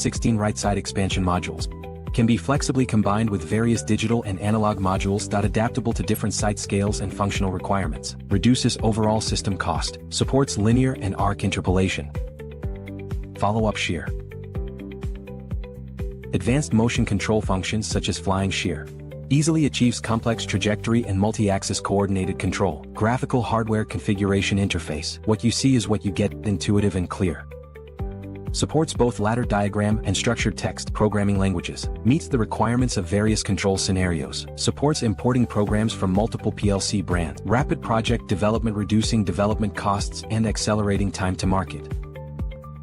16 right-side expansion modules. Can be flexibly combined with various digital and analog modules. Adaptable to different site scales and functional requirements. Reduces overall system cost. Supports linear and arc interpolation. Follow-up shear. Advanced motion control functions such as flying shear. Easily achieves complex trajectory and multi-axis coordinated control. Graphical hardware configuration interface. What you see is what you get, intuitive and clear. Supports both ladder diagram and structured text programming languages. Meets the requirements of various control scenarios. Supports importing programs from multiple PLC brands. Rapid project development, reducing development costs and accelerating time to market.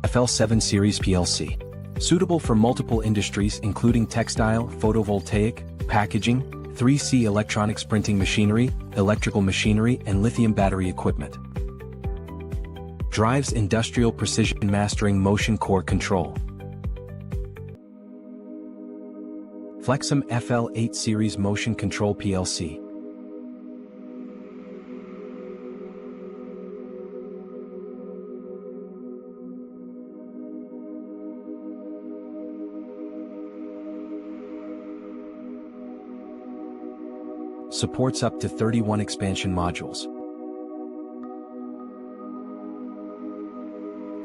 FL7 series PLC. Suitable for multiple industries including textile, photovoltaic, packaging, 3C electronics, printing machinery, electrical machinery and lithium battery equipment. Drives industrial precision mastering motion core control. FLEXEM FL8 series motion control PLC. Supports up to 31 expansion modules.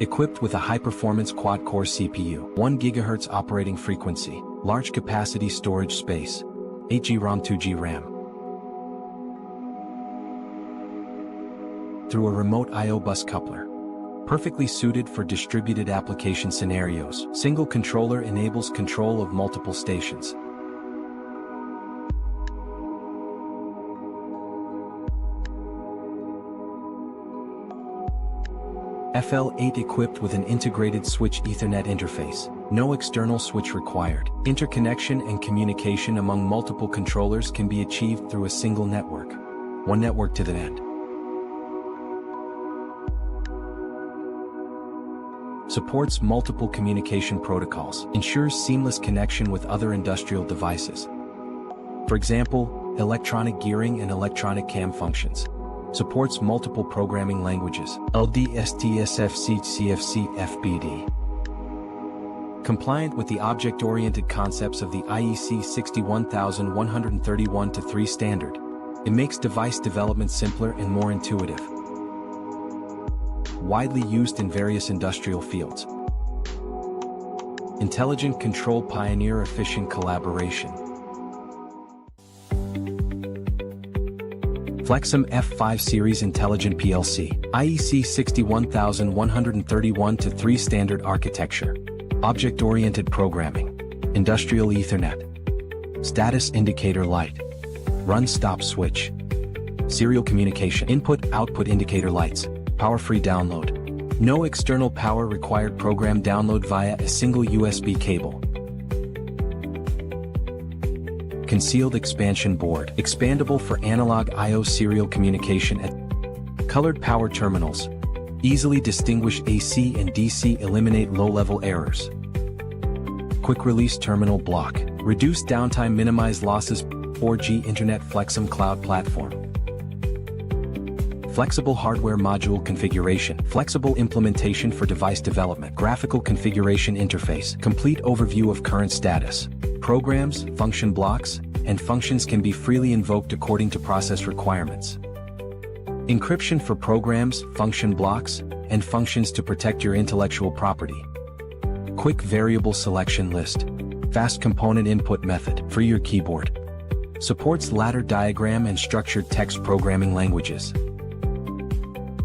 Equipped with a high-performance quad-core CPU, 1 GHz operating frequency, large capacity storage space, 8GB ROM 2GB RAM. Through a remote I/O bus coupler. Perfectly suited for distributed application scenarios. Single controller enables control of multiple stations. FL8 equipped with an integrated switch Ethernet interface. No external switch required. Interconnection and communication among multiple controllers can be achieved through a single network. One network to the end. Supports multiple communication protocols. Ensures seamless connection with other industrial devices. For example, electronic gearing and electronic cam functions. Supports multiple programming languages. LD, ST, SFC, CFC, FBD. Compliant with the object-oriented concepts of the IEC 61131-3 standard. It makes device development simpler and more intuitive. Widely used in various industrial fields. Intelligent control pioneer, efficient collaboration. FLEXEM F5 series intelligent PLC. IEC 61131-3 standard architecture. Object-oriented programming. Industrial Ethernet. Status indicator light. Run-stop switch. Serial communication. Input-output indicator lights. Power-free download. No external power required. Program download via a single USB cable. Concealed expansion board. Expandable for analog I/O serial communication at colored power terminals. Easily distinguish AC and DC. Eliminate low-level errors. Quick release terminal block. Reduce downtime, minimize losses. 4G Internet FLEXEM Cloud Platform. Flexible hardware module configuration. Flexible implementation for device development. Graphical configuration interface. Complete overview of current status. Programs, function blocks, and functions can be freely invoked according to process requirements. Encryption for programs, function blocks, and functions to protect your intellectual property. Quick variable selection list. Fast component input method for your keyboard. Supports ladder diagram and structured text programming languages.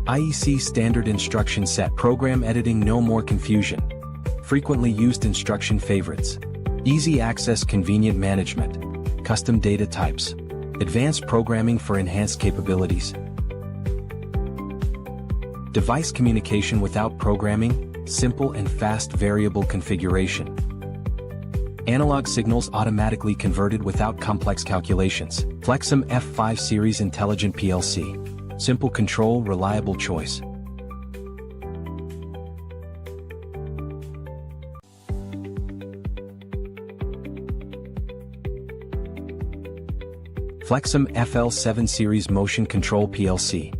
IEC standard instruction set. Program editing, no more confusion. Frequently used instruction favorites. Easy access, convenient management. Custom data types. Advanced programming for enhanced capabilities. Device communication without programming, simple and fast variable configuration. Analog signals automatically converted without complex calculations. FLEXEM F5 series intelligent PLC. Simple control, reliable choice. FLEXEM FL7 series motion control PLC.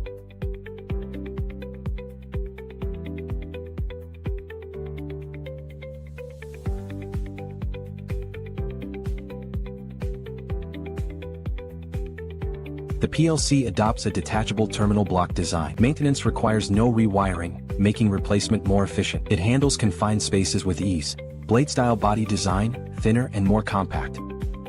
The PLC adopts a detachable terminal block design. Maintenance requires no rewiring, making replacement more efficient. It handles confined spaces with ease. Blade-style body design, thinner and more compact.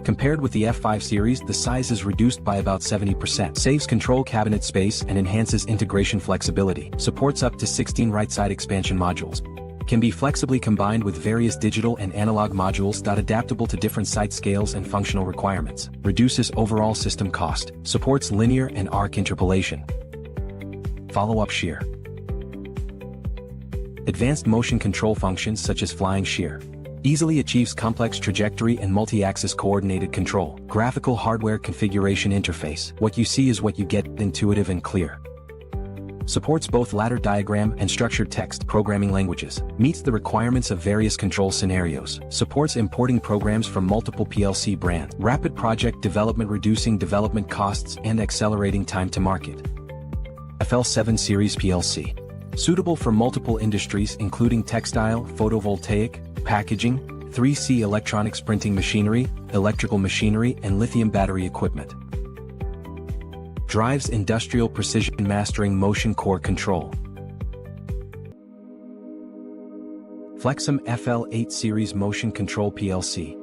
Compared with the F5 series, the size is reduced by about 70%. Saves control cabinet space and enhances integration flexibility. Supports up to 16 right-side expansion modules. Can be flexibly combined with various digital and analog modules. Adaptable to different site scales and functional requirements. Reduces overall system cost. Supports linear and arc interpolation. Follow-up shear. Advanced motion control functions such as flying shear. Easily achieves complex trajectory and multi-axis coordinated control. Graphical hardware configuration interface. What you see is what you get, intuitive and clear. Supports both ladder diagram and structured text programming languages. Meets the requirements of various control scenarios. Supports importing programs from multiple PLC brands. Rapid project development, reducing development costs and accelerating time to market. FL7 series PLC. Suitable for multiple industries including textile, photovoltaic, packaging, 3C electronics, printing machinery, electrical machinery and lithium battery equipment. Drives industrial precision mastering motion core control. FLEXEM FL8 series motion control PLC.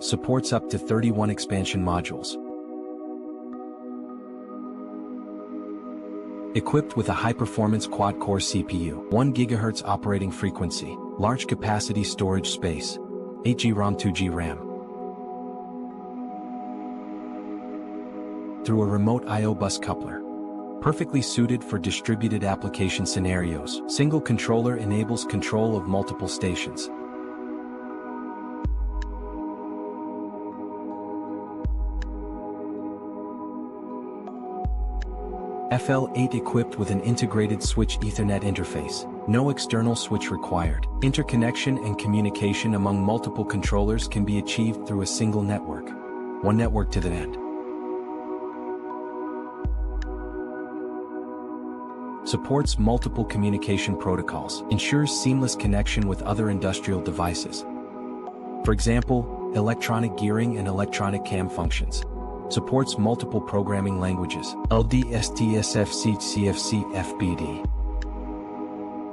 Supports up to 31 expansion modules. Equipped with a high-performance quad-core CPU, 1 GHz operating frequency, large capacity storage space, 8GB ROM 2GB RAM. Through a remote I/O bus coupler. Perfectly suited for distributed application scenarios. Single controller enables control of multiple stations. FL8 equipped with an integrated switch Ethernet interface. No external switch required. Interconnection and communication among multiple controllers can be achieved through a single network. One network to the end. Supports multiple communication protocols. Ensures seamless connection with other industrial devices. For example, electronic gearing and electronic cam functions. Supports multiple programming languages. LD, ST, SFC, CFC, FBD.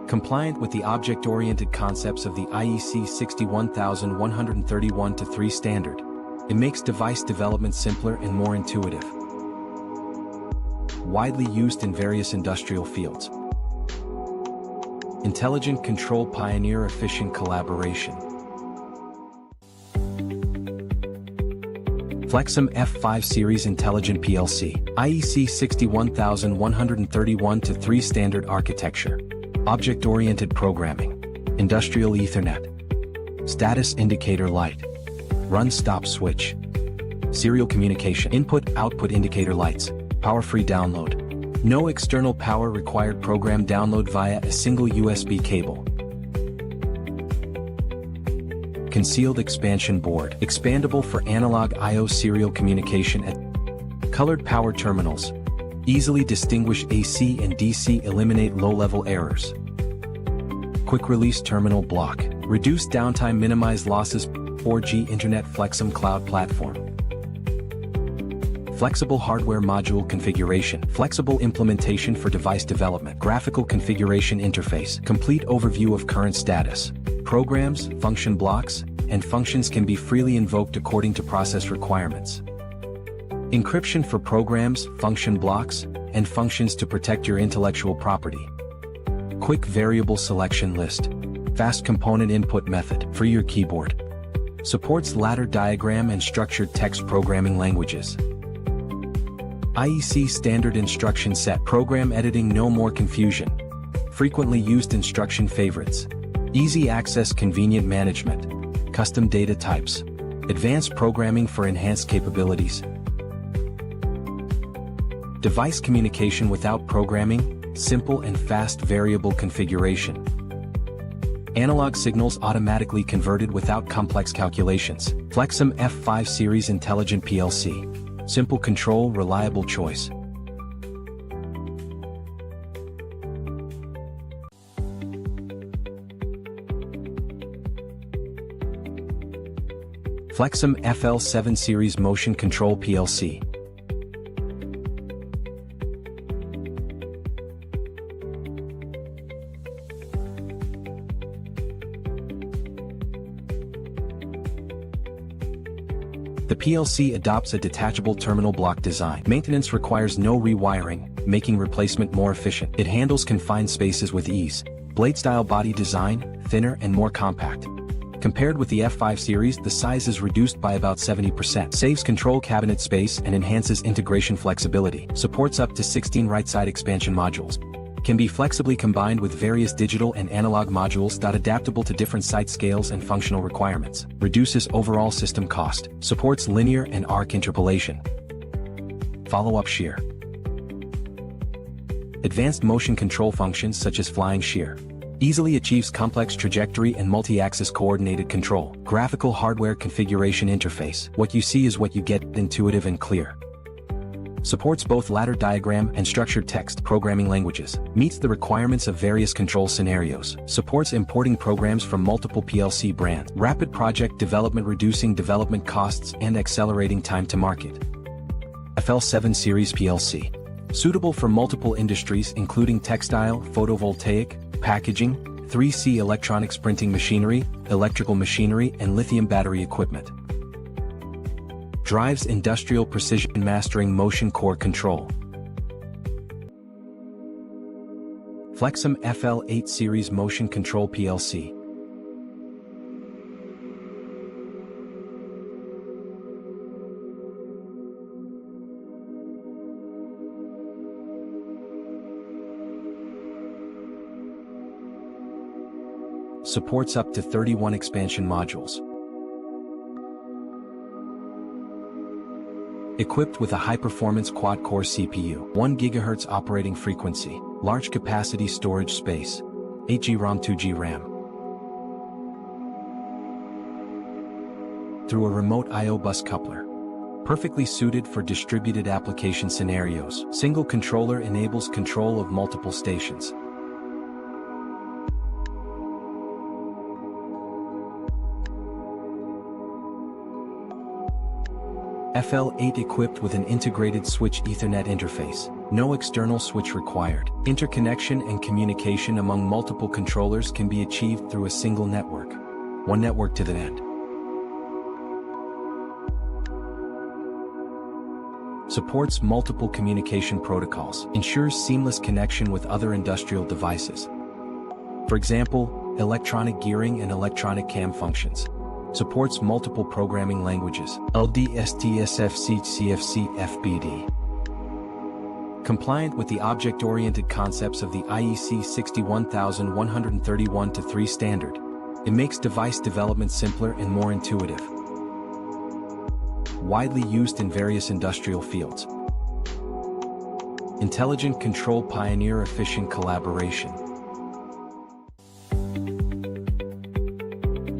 Compliant with the object-oriented concepts of the IEC 61131-3 standard. It makes device development simpler and more intuitive. Widely used in various industrial fields. Intelligent control pioneer, efficient collaboration. FLEXEM F5 series intelligent PLC. IEC 61131-3 standard architecture. Object-oriented programming. Industrial Ethernet. Status indicator light. Run-stop switch. Serial communication. Input-output indicator lights. Power-free download. No external power required. Program download via a single USB cable. Concealed expansion board. Expandable for analog I/O serial communication at colored power terminals. Easily distinguish AC and DC. Eliminate low-level errors. Quick release terminal block. Reduce downtime, minimize losses. 4G Internet FLEXEM Cloud Platform. Flexible hardware module configuration. Flexible implementation for device development. Graphical configuration interface. Complete overview of current status. Programs, function blocks, and functions can be freely invoked according to process requirements. Encryption for programs, function blocks, and functions to protect your intellectual property. Quick variable selection list. Fast component input method for your keyboard. Supports ladder diagram and structured text programming languages. IEC standard instruction set. Program editing, no more confusion. Frequently used instruction favorites. Easy access, convenient management. Custom data types. Advanced programming for enhanced capabilities. Device communication without programming, simple and fast variable configuration. Analog signals automatically converted without complex calculations. FLEXEM F5 series intelligent PLC. Simple control, reliable choice. FLEXEM FL7 Series Motion Control PLC. The PLC adopts a detachable terminal block design. Maintenance requires no rewiring, making replacement more efficient. It handles confined spaces with ease. Blade-style body design, thinner and more compact. Compared with the F5 series, the size is reduced by about 70%. Saves control cabinet space and enhances integration flexibility. Supports up to 16 right-side expansion modules. Can be flexibly combined with various digital and analog modules. Adaptable to different site scales and functional requirements. Reduces overall system cost. Supports linear and arc interpolation. Follow-up shear. Advanced motion control functions such as flying shear. Easily achieves complex trajectory and multi-axis coordinated control. Graphical hardware configuration interface. What you see is what you get, intuitive and clear. Supports both ladder diagram and structured text programming languages. Meets the requirements of various control scenarios. Supports importing programs from multiple PLC brands. Rapid project development, reducing development costs and accelerating time to market. FL7 Series PLC. Suitable for multiple industries including textile, photovoltaic, packaging, 3C electronics, printing machinery, electrical machinery and lithium battery equipment. Drives industrial precision mastering motion core control. FLEXEM FL8 Series Motion Control PLC. Supports up to 31 expansion modules. Equipped with a high-performance quad-core CPU, 1 GHz operating frequency, large capacity storage space, 8GB ROM 2GB RAM. Through a remote I/O bus coupler. Perfectly suited for distributed application scenarios. Single controller enables control of multiple stations. FL8 equipped with an integrated switch Ethernet interface. No external switch required. Interconnection and communication among multiple controllers can be achieved through a single network. One network to the end. Supports multiple communication protocols. Ensures seamless connection with other industrial devices. For example, electronic gearing and electronic cam functions. Supports multiple programming languages. LDSTSFC, CFC, FBD. Compliant with the object-oriented concepts of the IEC 61131-3 standard. It makes device development simpler and more intuitive. Widely used in various industrial fields. Intelligent control pioneer, efficient collaboration.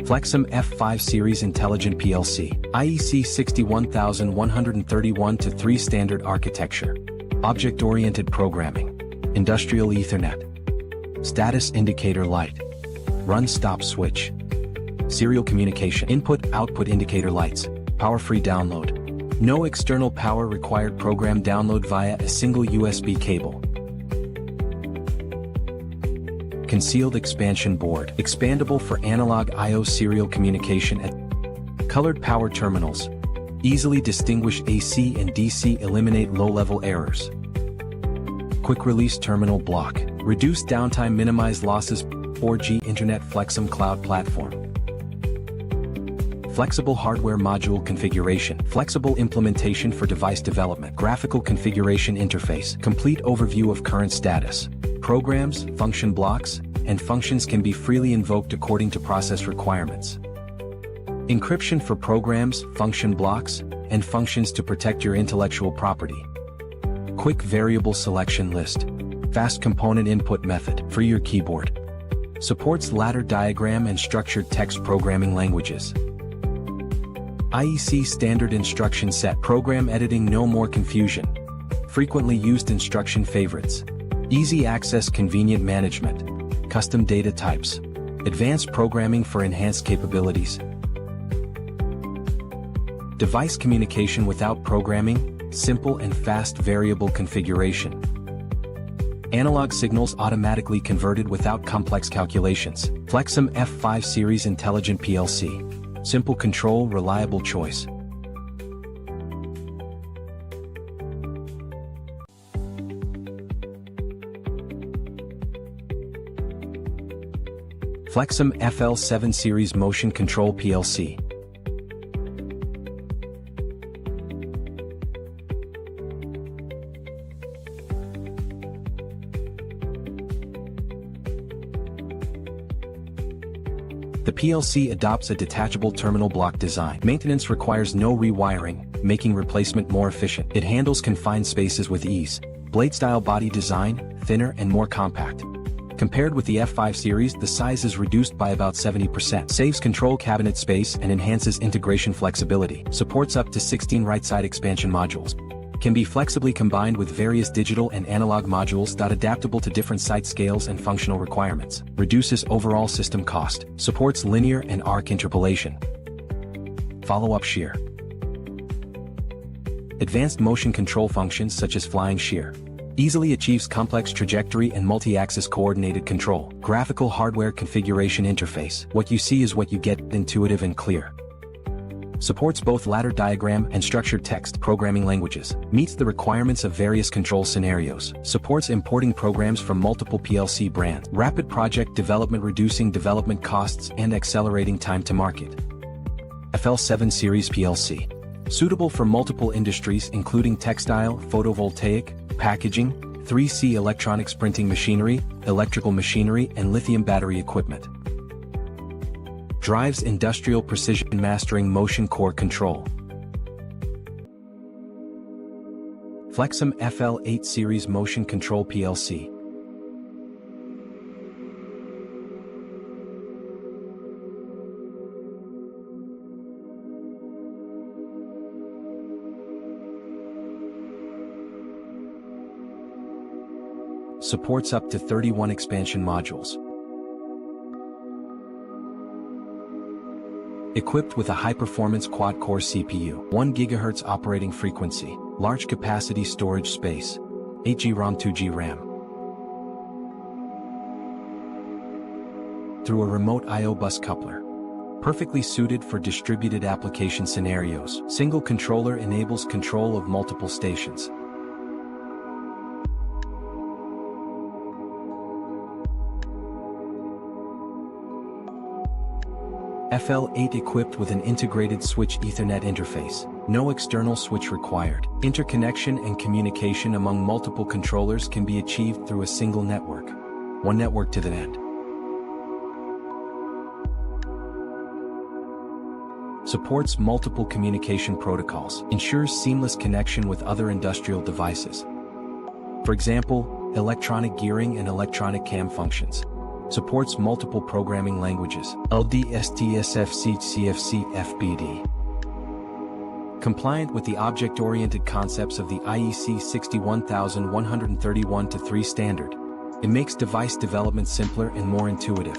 FLEXEM F5 Series Intelligent PLC, IEC 61131-3 standard architecture. Object-oriented programming. Industrial Ethernet. Status indicator light. Run-stop switch. Serial communication. Input-output indicator lights. Power-free download. No external power required. Program download via a single USB cable. Concealed expansion board. Expandable for analog I/O serial communication at colored power terminals. Easily distinguish AC and DC, eliminate low-level errors. Quick release terminal block. Reduce downtime, minimize losses. 4G Internet FLEXEM Cloud Platform. Flexible hardware module configuration. Flexible implementation for device development. Graphical configuration interface. Complete overview of current status. Programs, function blocks, and functions can be freely invoked according to process requirements. Encryption for programs, function blocks, and functions to protect your intellectual property. Quick variable selection list. Fast component input method for your keyboard. Supports ladder diagram and structured text programming languages. IEC standard instruction set. Program editing, no more confusion. Frequently used instruction favorites. Easy access, convenient management. Custom data types. Advanced programming for enhanced capabilities. Device communication without programming, simple and fast variable configuration. Analog signals automatically converted without complex calculations. FLEXEM F5 Series Intelligent PLC. Simple control, reliable choice. FLEXEM FL7 Series Motion Control PLC. The PLC adopts a detachable terminal block design. Maintenance requires no rewiring, making replacement more efficient. It handles confined spaces with ease. Blade-style body design, thinner and more compact. Compared with the F5 series, the size is reduced by about 70%. Saves control cabinet space and enhances integration flexibility. Supports up to 16 right-side expansion modules. Can be flexibly combined with various digital and analog modules. Adaptable to different site scales and functional requirements. Reduces overall system cost. Supports linear and arc interpolation. Follow-up shear. Advanced motion control functions such as flying shear. Easily achieves complex trajectory and multi-axis coordinated control. Graphical hardware configuration interface. What you see is what you get, intuitive and clear. Supports both ladder diagram and structured text programming languages. Meets the requirements of various control scenarios. Supports importing programs from multiple PLC brands. Rapid project development, reducing development costs and accelerating time to market. FL7 Series PLC. Suitable for multiple industries including textile, photovoltaic, packaging, 3C electronics printing machinery, electrical machinery and lithium battery equipment. Drives industrial precision mastering motion core control. FLEXEM FL8 Series Motion Control PLC. Supports up to 31 expansion modules. Equipped with a high-performance quad-core CPU, 1 GHz operating frequency, large capacity storage space, 8GB ROM 2GB RAM. Through a remote I/O bus coupler. Perfectly suited for distributed application scenarios. Single controller enables control of multiple stations. FL8 equipped with an integrated switch Ethernet interface. No external switch required. Interconnection and communication among multiple controllers can be achieved through a single network. One network to the end. Supports multiple communication protocols. Ensures seamless connection with other industrial devices. For example, electronic gearing and electronic cam functions. Supports multiple programming languages. LD, STSFC, CFC, FBD. Compliant with the object-oriented concepts of the IEC 61131-3 standard. It makes device development simpler and more intuitive.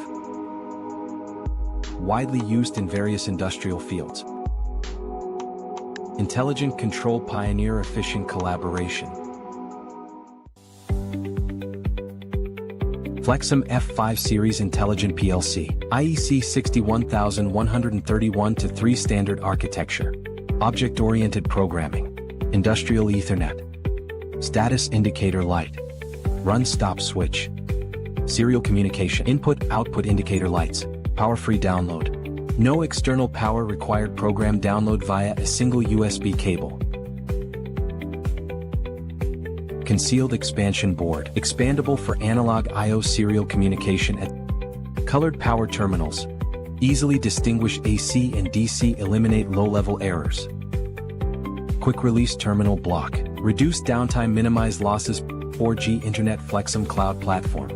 Widely used in various industrial fields. Intelligent control pioneer, efficient collaboration. FLEXEM F5 Series Intelligent PLC, IEC 61131-3 standard architecture. Object-oriented programming. Industrial Ethernet. Status indicator light. Run-stop switch. Serial communication. Input-output indicator lights. Power-free download. No external power required. Program download via a single USB cable. Concealed expansion board. Expandable for analog I/O serial communication at colored power terminals. Easily distinguish AC and DC. Eliminate low-level errors. Quick release terminal block. Reduce downtime, minimize losses. 4G Internet FLEXEM Cloud Platform.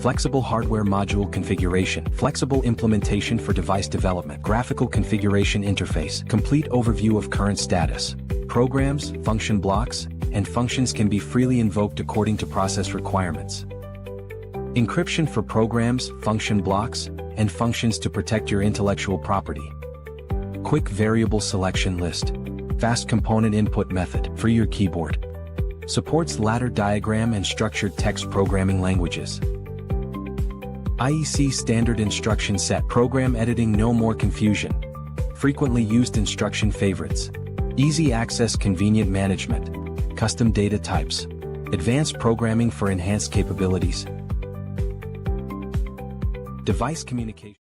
Flexible hardware module configuration. Flexible implementation for device development. Graphical configuration interface. Complete overview of current status. Programs, function blocks, and functions can be freely invoked according to process requirements. Encryption for programs, function blocks, and functions to protect your intellectual property. Quick variable selection list. Fast component input method for your keyboard. Supports ladder diagram and structured text programming languages. IEC standard instruction set. Program editing, no more confusion. Frequently used instruction favorites. Easy access, convenient management. Custom data types. Advanced programming for enhanced capabilities. Device communication.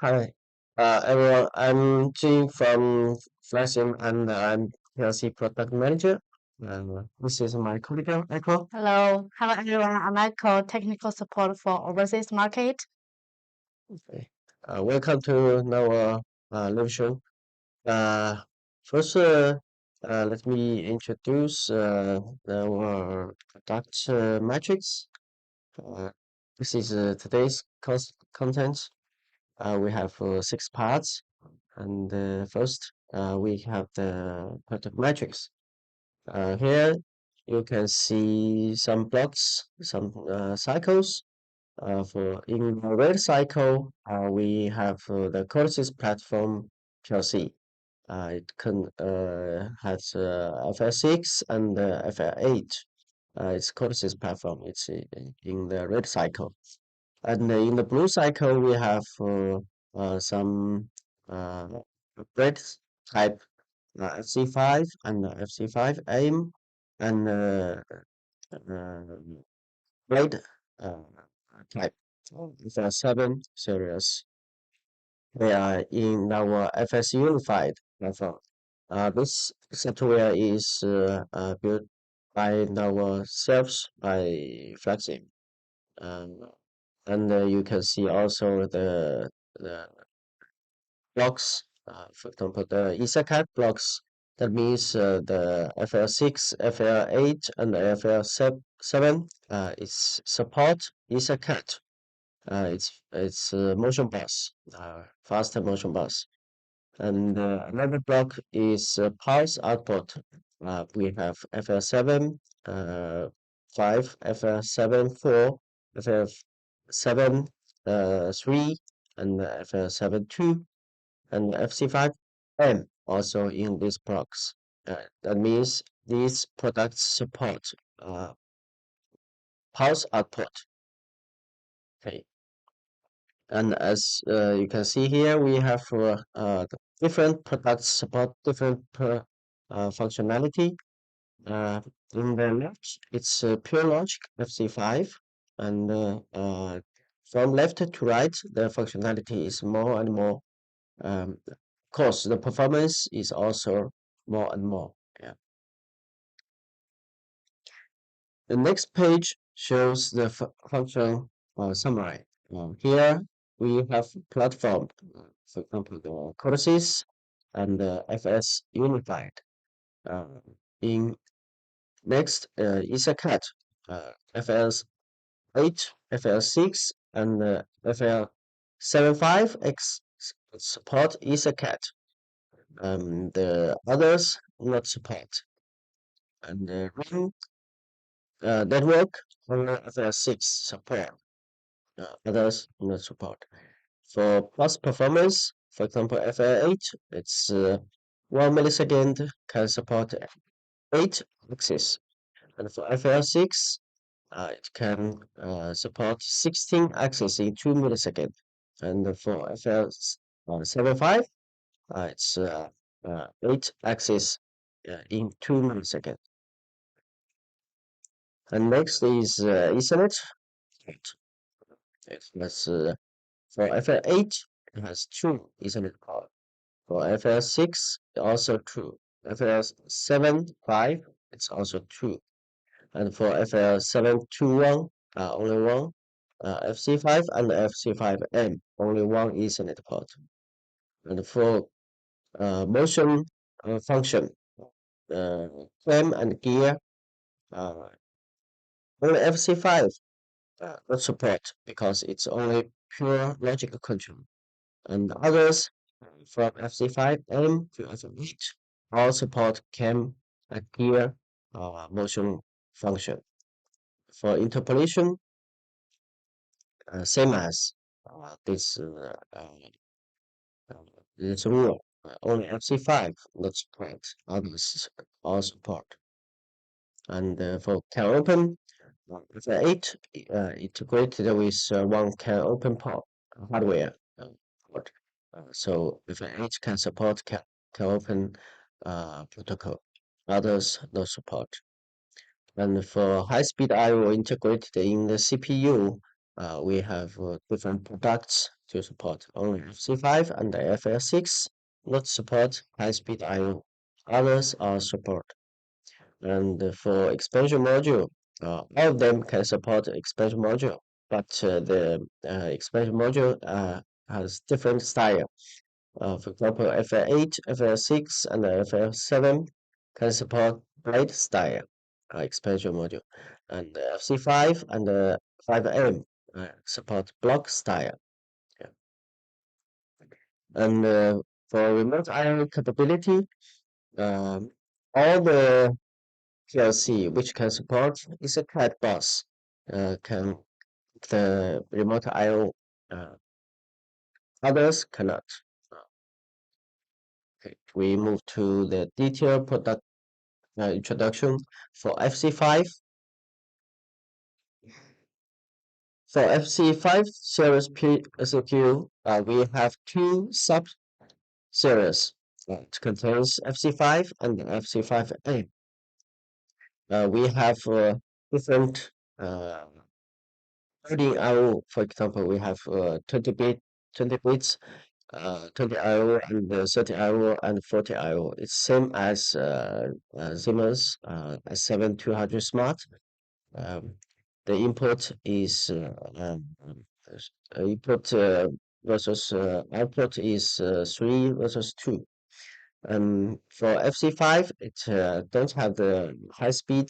Hi, everyone. I'm Jim from FLEXEM, and I'm PLC product manager. This is my colleague Echo. Hello, everyone. I'm Michael, technical support for overseas market. Okay. Welcome to our lecture. First, let me introduce our product matrix. This is today's content. We have 6 parts, and first we have the product matrix. Here you can see some blocks, some cycles. For in the red cycle, we have the CODESYS platform PLC. It has FL6 and FL8. It's CODESYS platform. It's in the red cycle. And in the blue cycle, we have some red type FC5 and FC5 AIM and red type FL7 series. They are in our FS Unified platform. This software is built by ourselves by FLEXEM. And you can see also the blocks, for example, the EtherCAT blocks. That means the FL6, FL8, and the FL7 is support EtherCAT. It's motion bus, faster motion bus. And another block is pulse output. We have FL7, 5, FL7, 4, FL7, 3, and FL7, 2, and FC5M also in these blocks. That means these products support pulse output. Okay. And as you can see here, we have different products support different functionality. In the left, it's pure logic FC5, and from left to right, the functionality is more and more. Of course, the performance is also more and more. Yeah. The next page shows the function summary. Here we have platform, for example, the CODESYS and the FS Unified. In next, EtherCAT, FL8, FL6, and FL75X support EtherCAT. The others not support. And the ring network only FL6 support. Others not support. For plus performance, for example, FL8, it's 1 millisecond can support 8 axes. And for FL6, it can support 16 axes in 2 milliseconds. And for FL75, it's 8 axes in 2 milliseconds. And next is Ethernet. That's for FL8, it has 2 Ethernet port. For FL6, also 2. FL7, 5, it's also 2. And for FL721, only 1. FC5 and FC5M, only 1 Ethernet port. And for motion function, clamp and gear, only FC5 not support because it's only pure logical control. And others from FC5M to FC8 all support cam and gear motion function. For interpolation, same as this rule. Only FC5 not support, others all support. And for can open, F8 integrated with one can open port hardware port. So F8 can support can open protocol. Others no support. And for high-speed I/O integrated in the CPU, we have different products to support. Only FC5 and the FL6 not support high-speed I/O. Others are support. And for expansion module, all of them can support expansion module, but the expansion module has different style. For example, FL8, FL6, and FL7 can support blade style expansion module, and FC5 and 5M support block style. Yeah. And for remote I/O capability, all the PLC which can support is a cat bus. Can the remote I/O others cannot. Okay, we move to the detailed product introduction for FC5. For FC5 series PSQ, we have two sub-series. It contains FC5 and FC5A. We have different loading I/O. For example, we have 20 bits, 20 I/O and 30 I/O and 40 I/O. It's same as Siemens S7-200 Smart. The input is input versus output is 3 versus 2. And for FC5, it don't have the high speed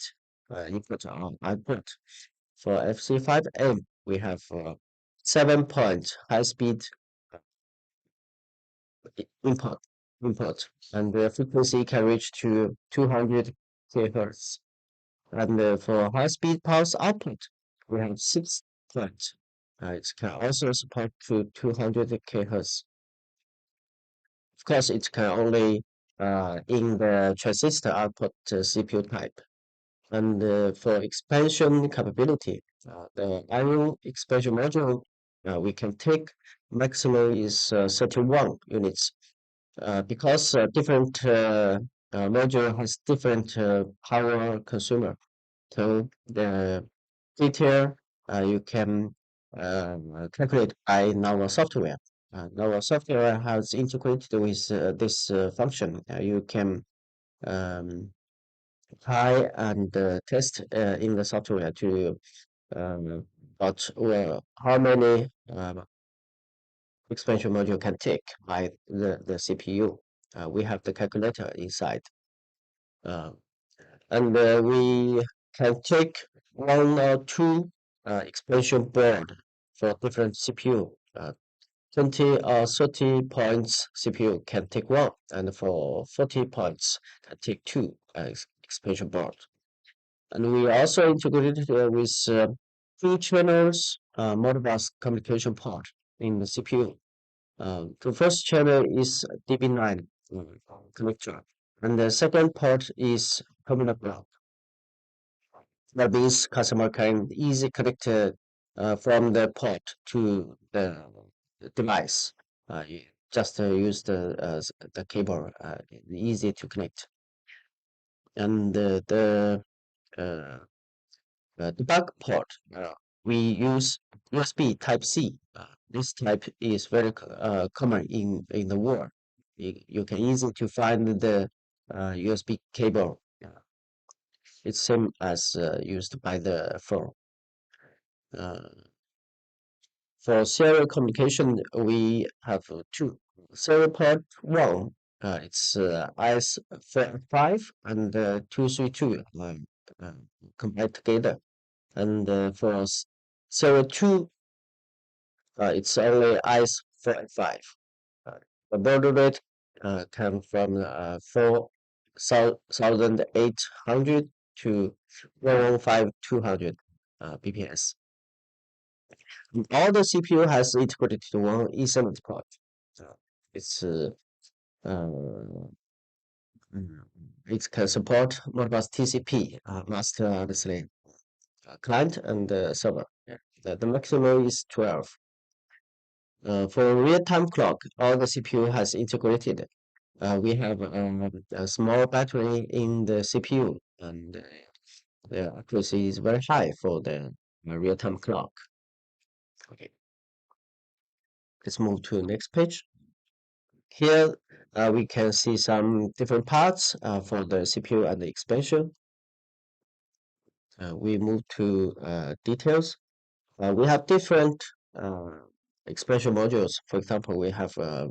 input or output. For FC5M, we have 7-point high speed input, and the frequency can reach to 200 kHz. And for high-speed pulse output, we have 6 points. It can also support to 200 kHz. Of course, it can only in the transistor output CPU type. And for expansion capability, the I/O expansion module we can take maximum is 31 units. Because different module has different power consumer. So the detail you can calculate by our software. Our software has integrated with this function. You can try and test in the software to about how many expansion module can take by the CPU. We have the calculator inside. And we can take one or two expansion board for different CPU. 20 or 30 points CPU can take one, and for 40 points can take two expansion board. And we also integrated with 2 channels Modbus communication port in the CPU. The first channel is DB9 connector, and the second port is terminal block. That means customer can easily connect from the port to the device. You just use the cable, easy to connect. And the debug port, we use USB Type-C. This type is very common in the world. You can easily to find the USB cable. It's same as used by the phone. For serial communication, we have two. Serial port 1, it's IS5 and 232 combined together. And for serial 2, it's only IS45. The baud rate can from 4,800 to 115,200 bps. All the CPU has integrated to one Ethernet port. It's it can support Modbus TCP, master obviously client and server. Yeah. The maximum is 12. For real-time clock, all the CPU has integrated. We have a small battery in the CPU, and the accuracy is very high for the real-time clock. Okay, let's move to the next page. Here we can see some different parts for the CPU and the expansion. We move to details. We have different expansion modules. For example, we have a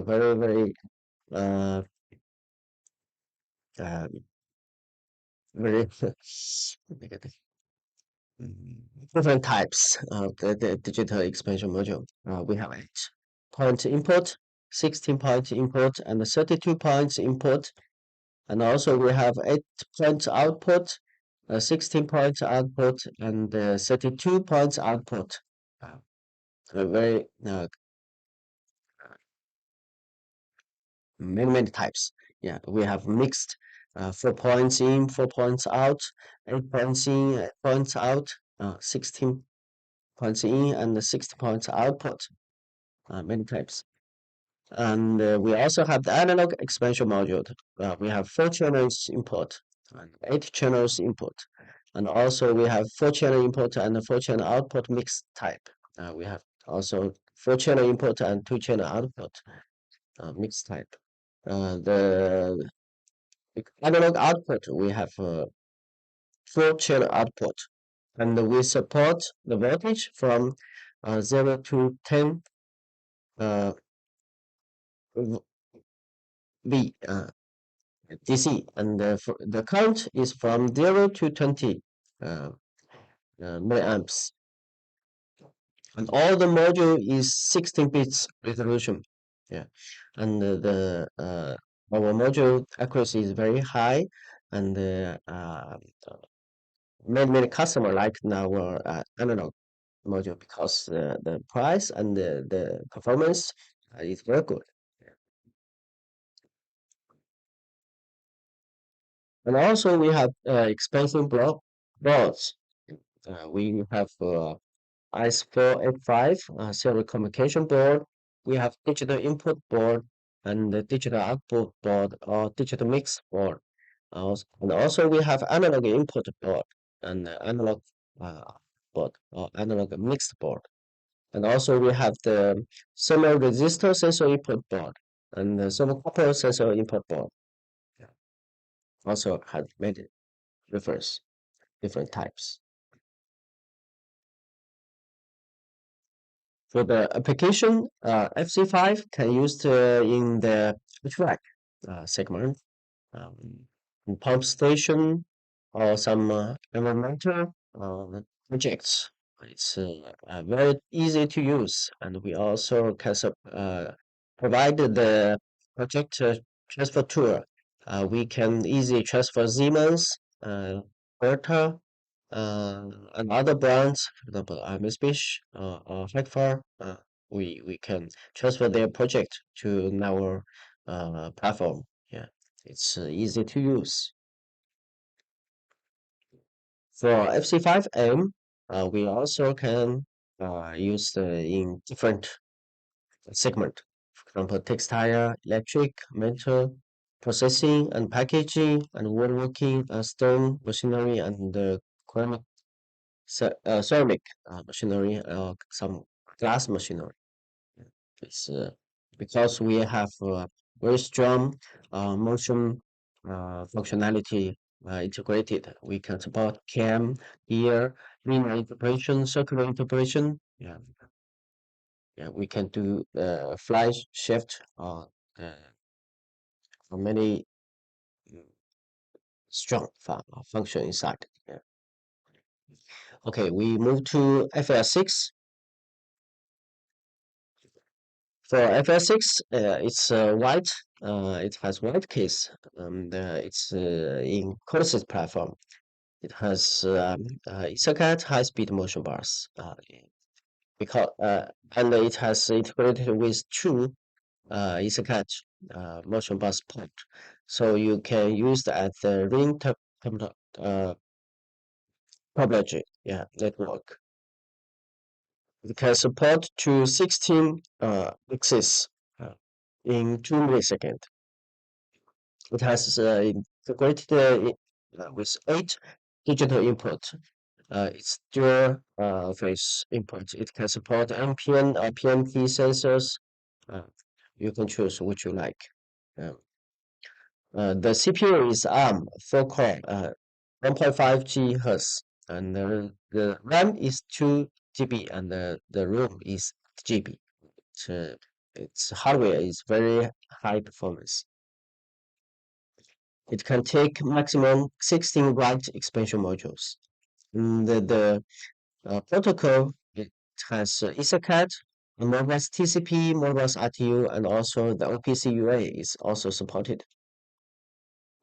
very uh, very different types of the digital expansion module. We have 8-point input, 16-point input, and 32 points input. And also we have 8-point output, 16 points output, and 32 points output. Very many types. Yeah, we have mixed 4 points in, 4 points out, 8 points in, 8 points out, 16 points in, and 60 points output. Many types. And we also have the analog expansion module. We have 4 channels input and 8 channels input. And also we have 4 channel input and 4 channel output mixed type. We have also 4 channel input and 2 channel output mixed type. The analog output, we have 4 channel output, and we support the voltage from 0 to 10 V DC, and the current is from 0 to 20 milliamps. And all the module is 16 bits resolution. Yeah, and our module accuracy is very high, and many customer like our analog module because the price and the performance is very good. And also we have expansion boards. We have IS485 serial communication board. We have digital input board and the digital output board or digital mix board. And also we have analog input board and analog board or analog mixed board. And also we have the thermal resistor sensor input board and the thermocouple sensor input board. Also have many different types. For the application, FC5 can used in the HVAC segment, in pump station, or some environmental projects. It's very easy to use, and we also can provide the project transfer tool. We can easily transfer Siemens, Berta, and other brands, for example, Mitsubishi or Hagfar. We can transfer their project to our platform. Yeah, it's easy to use. For FC5M, we also can use in different segment. For example, textile, electric, metal, processing and packaging, and woodworking, stone machinery, and ceramic machinery, some glass machinery. It's because we have very strong motion functionality integrated. We can support cam, gear, linear interpolation, circular interpolation. Yeah, we can do fly shift many strong function inside. Yeah. Okay, we move to FL6. For FL6, it's white. It has white case. It's in CODESYS platform. It has Ethercat high-speed motion bars. because and it has integrated with two EtherCAT motion bus port, so you can use that the ring topology network. It can support to 16 axes in 2 milliseconds. It has integrated with 8 digital input. It's dual phase input. It can support NPN or PNP sensors. You can choose which you like. The CPU is ARM 4-core, 1.5 GHz, and the RAM is 2 GB, and the ROM is GB. Its hardware is very high performance. It can take maximum 16 write expansion modules. The protocol, it has EtherCAT, Modbus TCP, Modbus RTU, and also the OPC UA is also supported.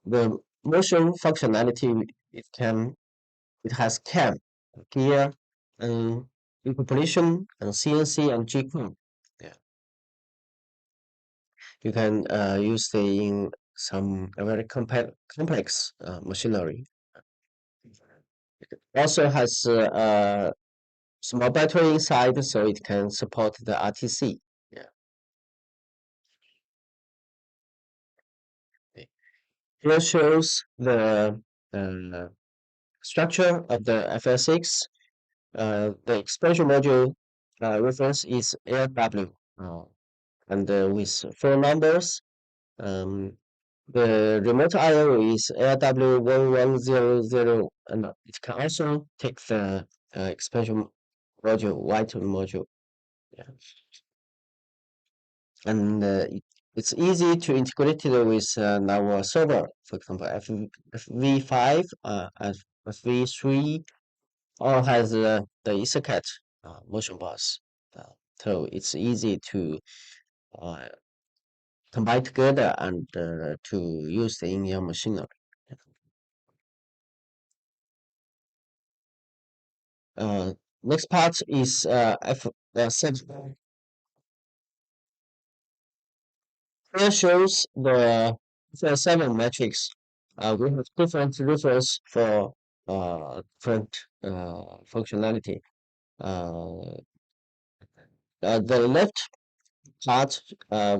The motion functionality, it has cam, gear, and interpolation, and CNC and G-code. Yeah, you can use it in some very complex machinery. It also has a small battery inside, so it can support the RTC. Yeah. Here shows the structure of the FL6. The expansion module reference is LW, and with 4 numbers. The remote I/O is LW1100, and it can also take the expansion module, white module. Yeah. And it's easy to integrate it with our server, for example, FV5, FV3, all has the EtherCAT motion bus. So it's easy to combine together and to use in your machinery. Next part is F7. Here shows the F7 matrix. We have different reference for different functionality. The left part,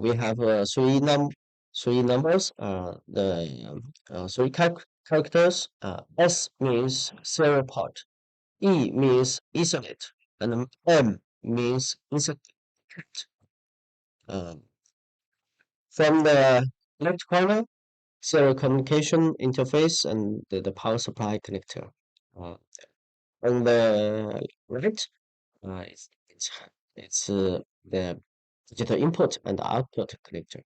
we have three numbers. The three characters. S means serial port. E means Ethernet, and M means Ethernet. From the left corner, serial communication interface and the power supply connector. On the right, it's the digital input and output connector.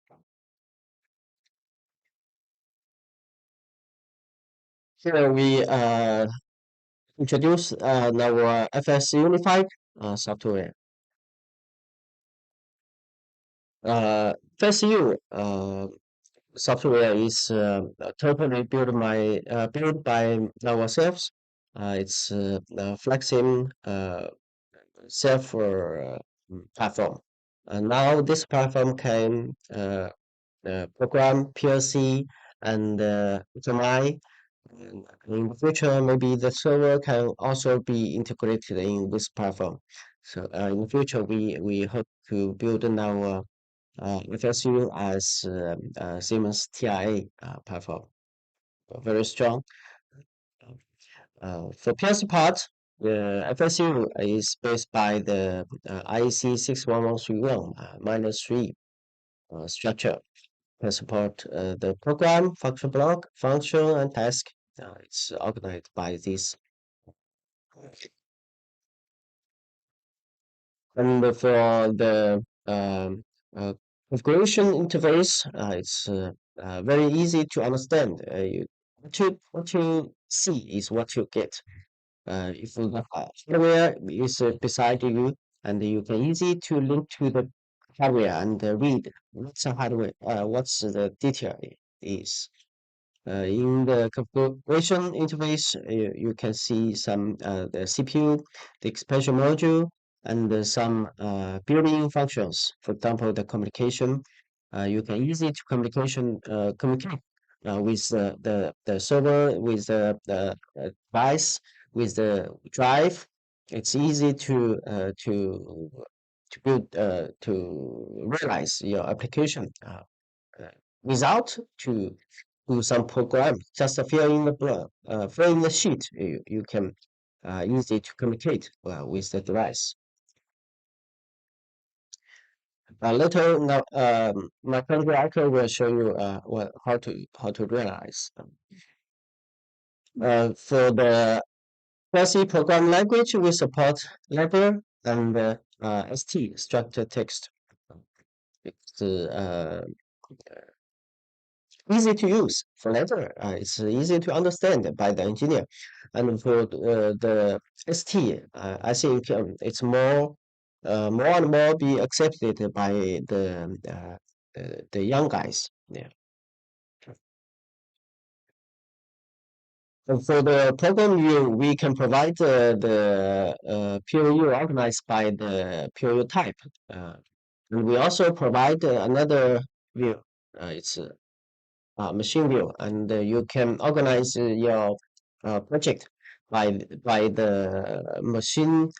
Here we introduce our FS Unified software. FSU software is totally built by ourselves. It's FLEXEM self platform. Now this platform can program PLC and HMI. In the future, maybe the server can also be integrated in this platform. So in the future, we hope to build our FSU as Siemens TIA platform, very strong. For PLC part, the FSU is based by the IEC 61131 -3 structure. Can support the program, function block, function, and task. It's organized by this. And for the configuration interface, it's very easy to understand. What you see is what you get. If the hardware is beside you, and you can easy to link to the hardware and read what's the hardware, what's the detail is. In the configuration interface, you can see some the CPU, the expansion module, and some built-in functions. For example, the communication. You can easily to communicate with the server, with the device, with the drive. It's easy to build to realize your application uh, without to do some program. Just fill in the sheet. You can easy to communicate with the device. Later, now, my friend Michael will show you how to realize. For the PLC program language, we support Labor and ST, structured text. It's easy to use for Labor. It's easy to understand by the engineer. And for the ST, I think it's more and more be accepted by the young guys. Yeah. And for the program view, we can provide the POU organized by the POU type. And we also provide another view. It's machine view, and you can organize your project by the machine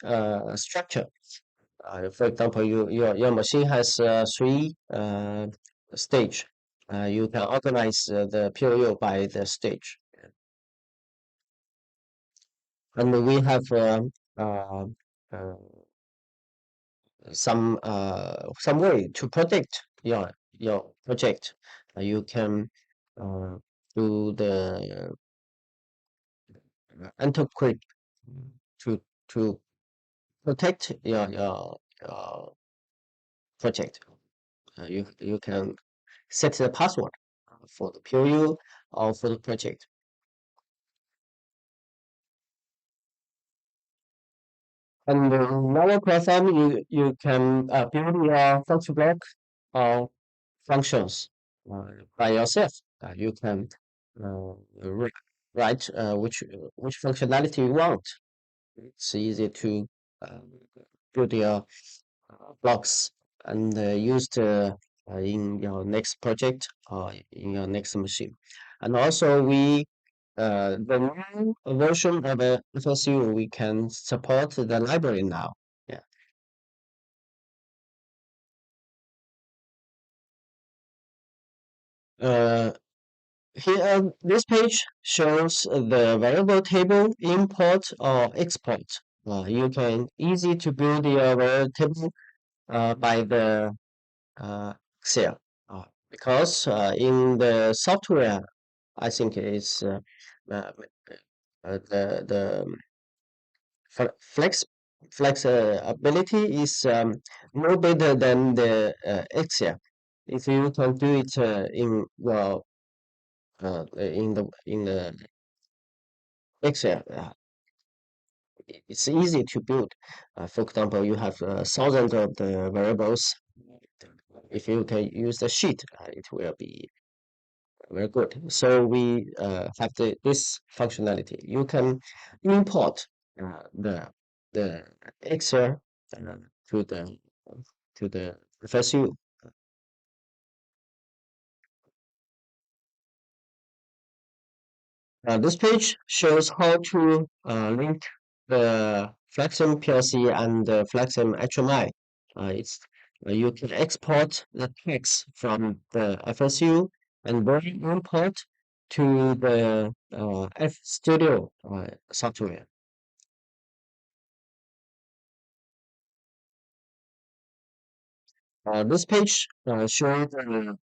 structure. For example, your machine has three stage. You can organize the POU by the stage. And we have uh, some way to protect your project. You can do the encrypt to protect your project. You can set the password for the POU or for the project. And in our platform, you can build your function block or functions by yourself. You can write which functionality you want. It's easy to uh, build your blocks and use in your next project or in your next machine. And also the new version of FSU, we can support the library now. Yeah. Uh, Here, this page shows the variable table import or export. You can easy to build your variable table by the Excel because in the software, I think it's uh, the flex flexibility is more better than the Excel. If you can do it in the Excel, it's easy to build. For example, you have thousands of the variables. If you can use the sheet, it will be very good. So we have this functionality. You can import the Excel to the FSU. This page shows how to link the FLEXEM PLC and the FLEXEM HMI. You can export the text from the FSU and then import to the F Studio software. This page shows the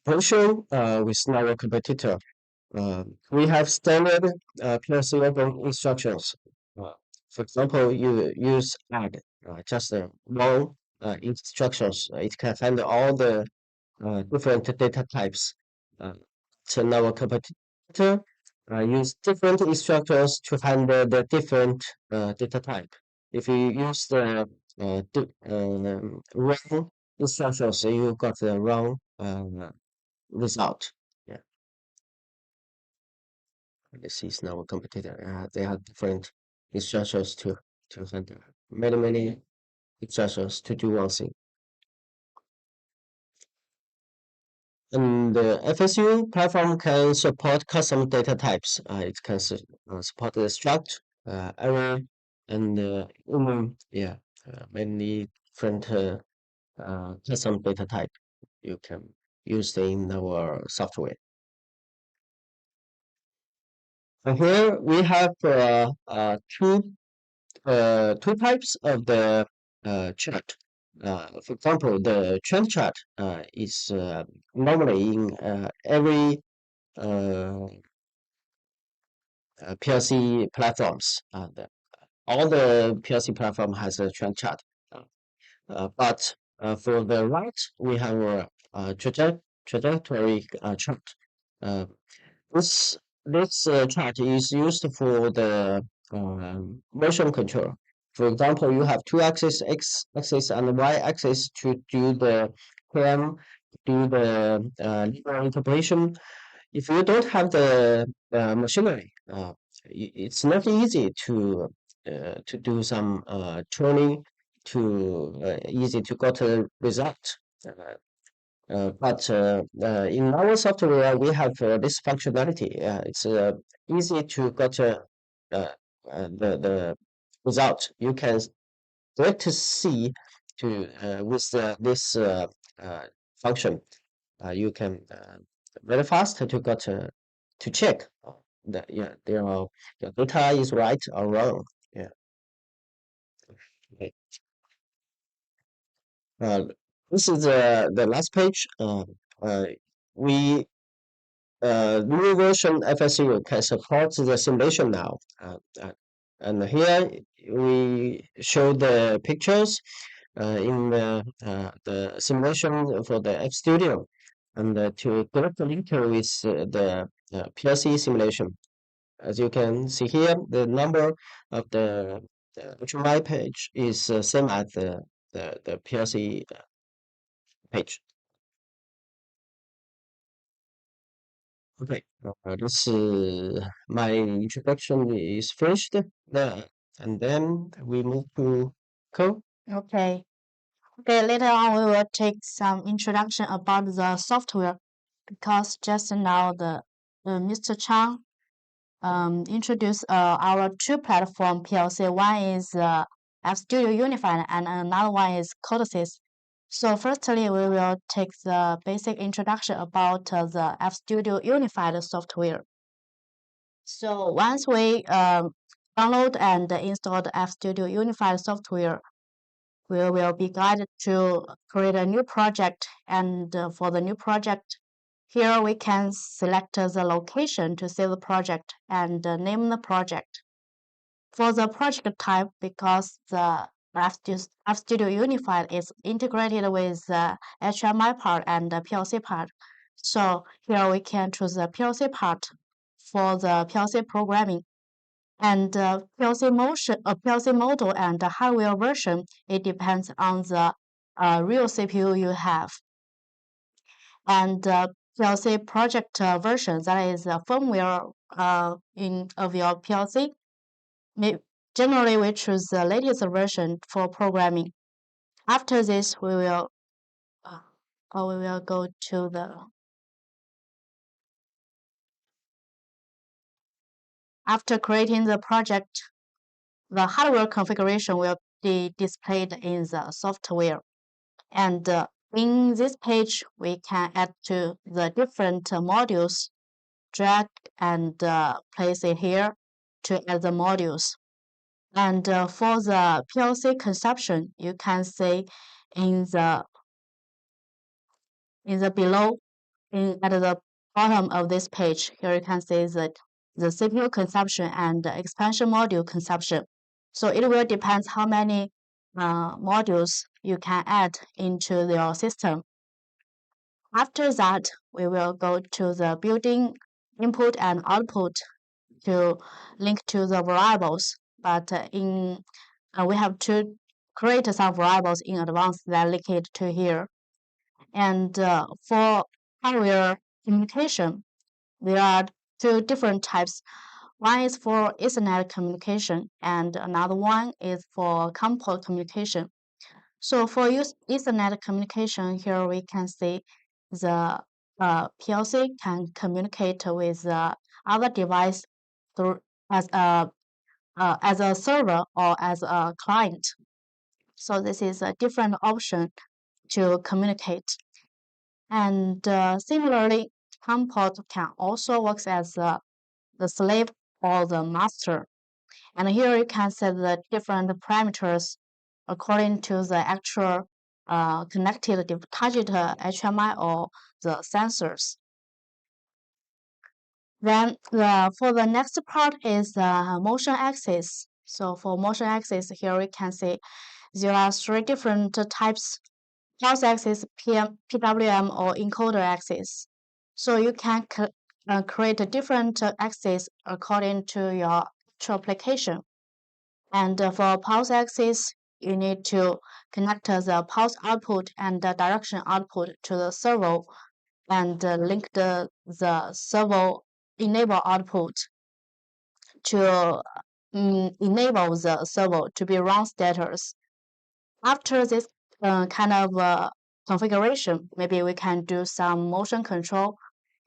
version with our competitor. We have standard PLC level instructions. Uh, for example, you use add just one instructions. It can handle all the different data types. So our competitor use different instructions to handle the different data type. If you use the wrong instructions, you got the wrong result. Yeah. This is now a competitor. They have different instructions to handle many instructions to do one thing. And the FSU platform can support custom data types. It can support the struct, array, and many different custom data type you can use in our software. And here we have two types of the chart. For example, the trend chart is normally in every PLC platforms. All the PLC platform has a trend chart. But for the right, we have a trajectory chart. Uh, this chart is used for the motion control. For example, you have two axes, x-axis and y-axis, to do the PM, do the linear interpolation. If you don't have the machinery, it's not easy to do some tuning easy to get a result. But in our software, we have this functionality. It's easy to get the result. You can direct to see with this function. You can very fast to get to check that your data is right or wrong. Yeah. Okay. This is the last page. We new version FSU can support the simulation now. And here we show the pictures in the simulation for the F Studio, and to direct link with the PLC simulation. As you can see here, the number of the HMI page is same as the PLC page. Okay, this my introduction is finished. And then we move to code. Okay. Okay, later on we will take some introduction about the software, because just now the Mr. Chang introduced our two platform PLC. One is FStudio Unified and another one is CODESYS. So firstly, we will take the basic introduction about the FStudio Unified software. So once we download and install the FStudio Unified software, we will be guided to create a new project. And for the new project, here we can select the location to save the project and name the project. For the project type, because the FStudio Unified is integrated with the HMI part and the PLC part, so here we can choose the PLC part for the PLC programming. And PLC model and the hardware version, it depends on the real CPU you have. And PLC project version, that is the firmware of your PLC. Generally, we choose the latest version for programming. After this, we will go to the. After creating the project, the hardware configuration will be displayed in the software. And in this page, we can add to the different modules, drag and place it here to add the modules. And for the PLC consumption, you can see in the below, at the bottom of this page, here you can see that the CPU consumption and the expansion module consumption. So it will depend how many modules you can add into your system. After that, we will go to the building input and output to link to the variables. But we have to create some variables in advance that link it to here. And for hardware communication, there are two different types. One is for Ethernet communication, and another one is for COM port communication. So for Ethernet communication, here we can see the PLC can communicate with other device through as a server or as a client. So this is a different option to communicate. And similarly, COM port can also work as the slave or the master. And here you can set the different parameters according to the actual connected target HMI or the sensors. Then for the next part is the motion axis. So for motion axis, here we can see there are three different types: pulse axis, PWM, or encoder axis. So you can create a different axis according to your actual application. And for pulse axis, you need to connect the pulse output and the direction output to the servo and link the servo enable output to enable the servo to be run status. After this kind of configuration, maybe we can do some motion control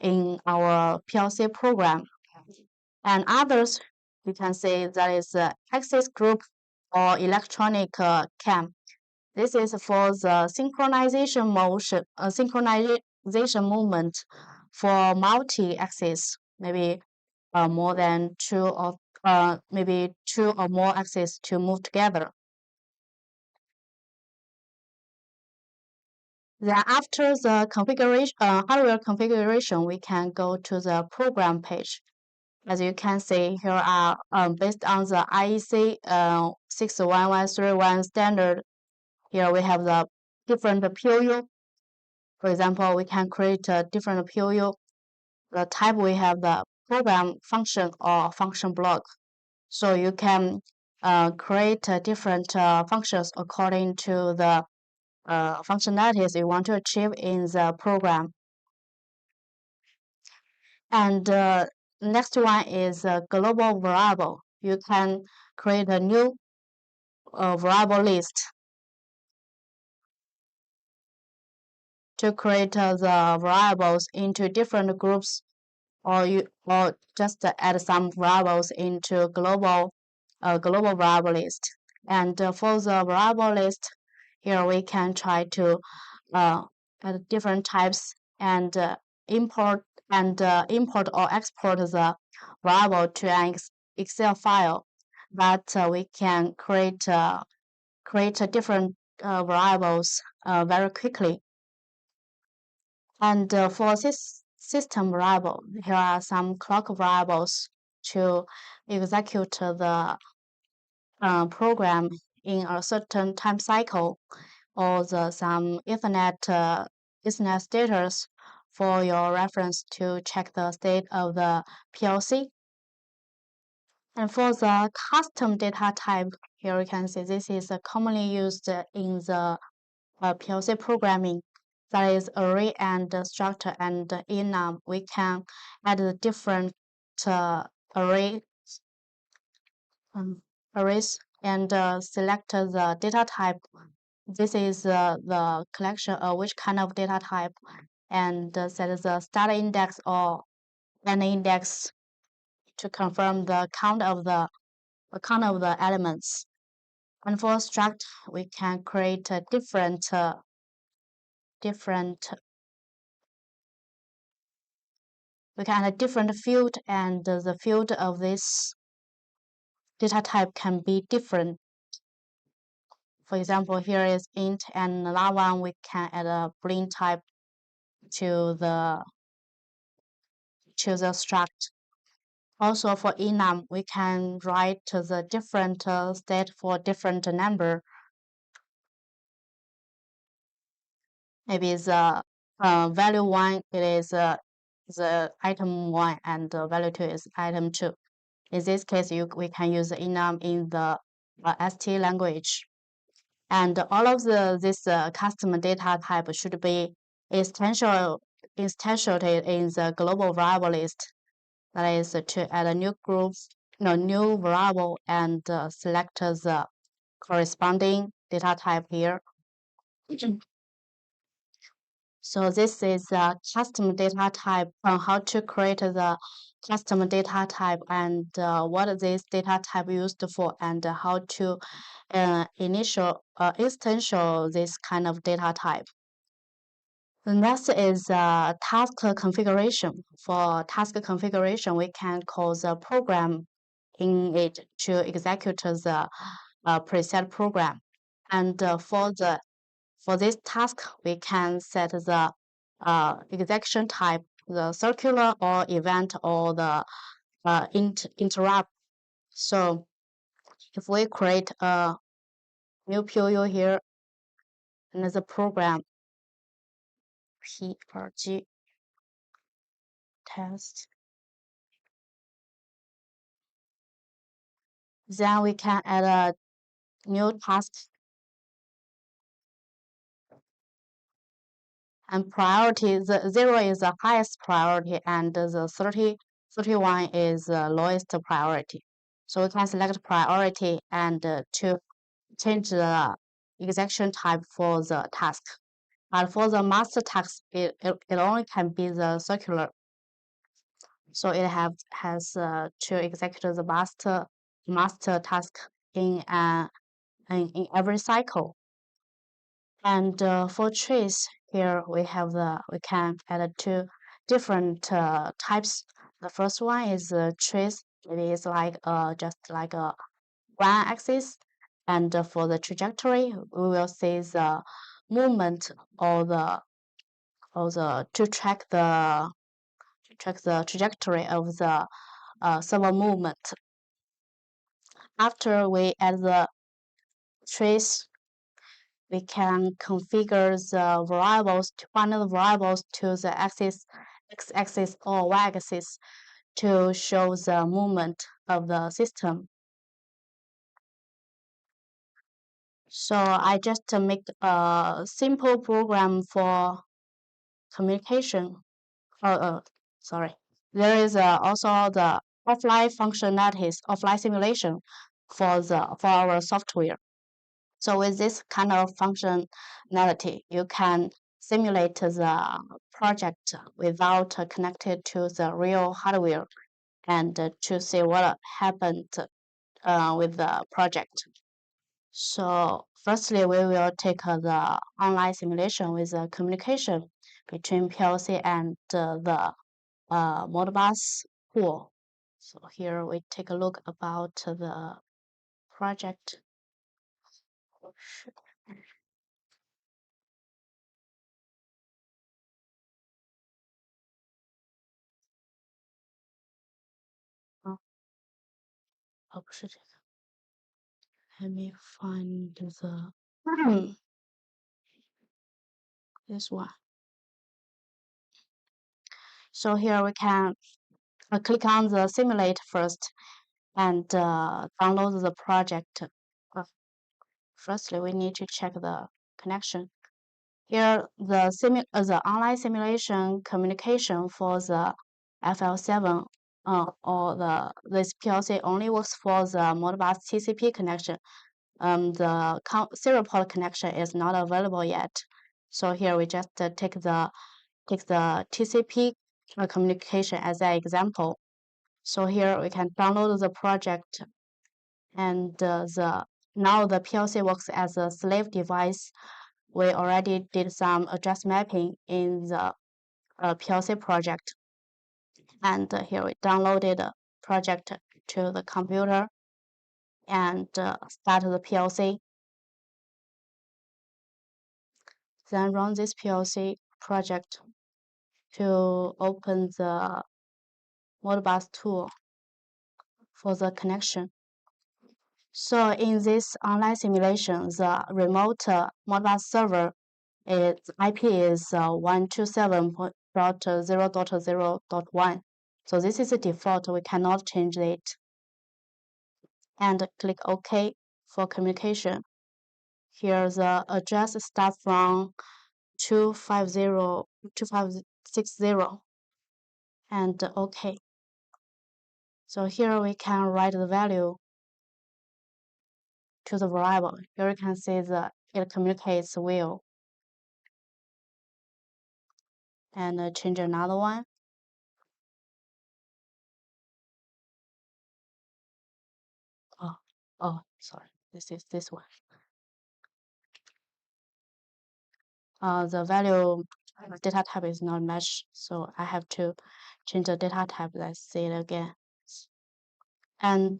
in our PLC program. And others, you can say that is axis group or electronic cam. This is for the synchronization motion, synchronization movement for multi-axis, maybe more than maybe two or more axes to move together. Then after the configuration, hardware configuration, we can go to the program page. As you can see, here are based on the IEC 61131 standard. Here we have the different POU. For example, we can create a different POU. The type we have the program function or function block. So you can create different functions according to the functionalities you want to achieve in the program. And next one is a global variable. You can create a new variable list to create the variables into different groups, or just add some variables into global variable list. And for the variable list, here we can try to add different types and import or export the variable to an Excel file. But we can create different variables very quickly. And for this system variable, here are some clock variables to execute the program in a certain time cycle, or some Ethernet status for your reference to check the state of the PLC. And for the custom data type, here you can see this is commonly used in the PLC programming. That is array and structure and enum. We can add the different arrays and select the data type. This is the collection of which kind of data type, and set the start index or end index to confirm the count of the elements. And for struct, we can create a different we can add a different field, and the field of this data type can be different. For example, here is int, and another one we can add a boolean type to the struct. Also for enum, we can write the different state for different number. Maybe the value 1 it is the item 1, and value 2 is item 2. In this case, we can use enum in the ST language. And all of this custom data type should be instantiated in the global variable list. That is to add a new new variable, and select the corresponding data type here. So this is a custom data type on how to create the custom data type and what this data type used for and how to instantiate this kind of data type. The next is task configuration. For task configuration, we can call the program in it to execute the preset program. And for this task, we can set the execution type, the circular or event or the interrupt. So if we create a new POU here, another program, PRG test, then we can add a new task and priority. The 0 is the highest priority and the 31 is the lowest priority. So we can select priority and to change the execution type for the task. But for the master task, it only can be the circular. So it has to execute the master task in every cycle. And for trace, here we can add two different types. The first one is trace. It is like just like a one axis, and for the trajectory, we will see the movement or the to track the trajectory of the server movement. After we add the trace, we can configure the variables to find the variables to the x-axis or y-axis to show the movement of the system. So I just make a simple program for communication. Sorry. There is also the offline functionalities, offline simulation for our software. So with this kind of functionality, you can simulate the project without connected to the real hardware and to see what happened with the project. So firstly, we will take the online simulation with the communication between PLC and the Modbus pool. So here we take a look about the project.不是这个。Let me find the this one. So here we can click on the simulate first and download the project. Firstly, we need to check the connection. Here, the online simulation communication for the FL7 or this PLC only works for the Modbus TCP connection. The serial port connection is not available yet. So here we just take the TCP communication as an example. So here we can download the project, and now the PLC works as a slave device. We already did some address mapping in the PLC project, and here we downloaded the project to the computer and start the PLC. Then run this PLC project to open the Modbus tool for the connection. So in this online simulation, the remote Modbus server, its IP is 127.0.0.1. So this is the default. We cannot change it. And click OK for communication. Here the address starts from 250.2560 and OK. So here we can write the value to the variable. Here you can see that it communicates well. and change another one. Oh, sorry, this is this one. The value data type is not matched, so I have to change the data type. Let's see it again. And